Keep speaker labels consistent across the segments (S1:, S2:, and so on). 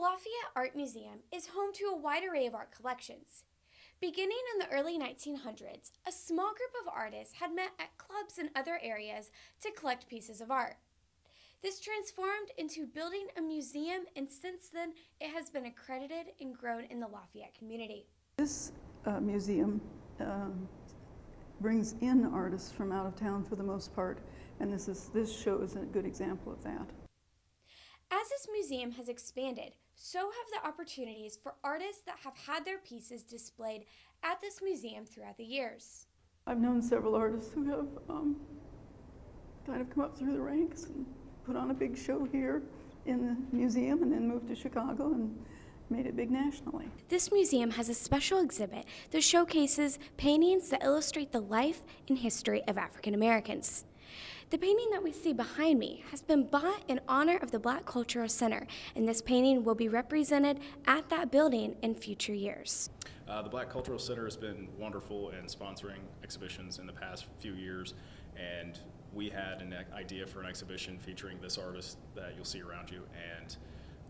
S1: Lafayette Art Museum is home to a wide array of art collections. Beginning in the early 1900s, a small group of artists had met at clubs in other areas to collect pieces of art. This transformed into building a museum, and since then, it has been accredited and grown in the Lafayette community.
S2: This museum brings in artists from out of town for the most part, and this show is a good example of that.
S1: As this museum has expanded, so have the opportunities for artists that have had their pieces displayed at this museum throughout the years.
S2: I've known several artists who have kind of come up through the ranks and put on a big show here in the museum and then moved to Chicago and made it big nationally.
S1: This museum has a special exhibit that showcases paintings that illustrate the life and history of African Americans. The painting that we see behind me has been bought in honor of the Black Cultural Center, and this painting will be represented at that building in future years.
S3: The Black Cultural Center has been wonderful in sponsoring exhibitions in the past few years, and we had an idea for an exhibition featuring this artist that you'll see around you, and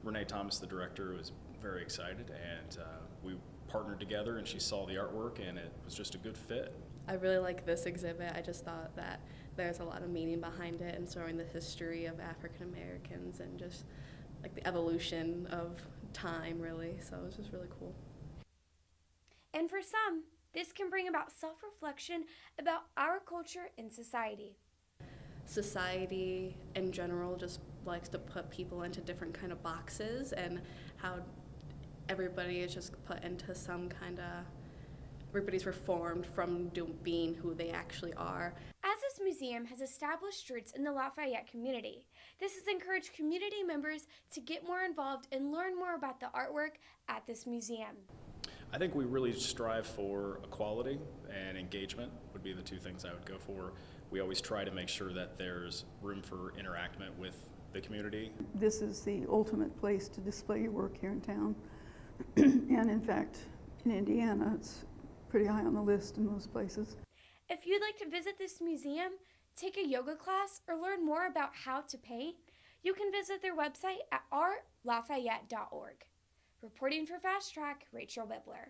S3: Renee Thomas, the director, was very excited, and we partnered together, and she saw the artwork, and it was just a good fit.
S4: I really like this exhibit. I just thought that there's a lot of meaning behind it and showing the history of African Americans and just like the evolution of time, really. So it was just really cool.
S1: And for some, this can bring about self-reflection about our culture and society.
S4: Society in general just likes to put people into different kind of boxes, and how everybody is just put into some kind of, everybody's reformed from being who they actually are.
S1: As this museum has established roots in the Lafayette community, this has encouraged community members to get more involved and learn more about the artwork at this museum.
S3: I think we really strive for equality and engagement would be the two things I would go for. We always try to make sure that there's room for interaction with the community.
S2: This is the ultimate place to display your work here in town. And in fact, in Indiana, it's pretty high on the list in most places.
S1: If you'd like to visit this museum, take a yoga class, or learn more about how to paint, you can visit their website at artlafayette.org. Reporting for Fast Track, Rachel Bibler.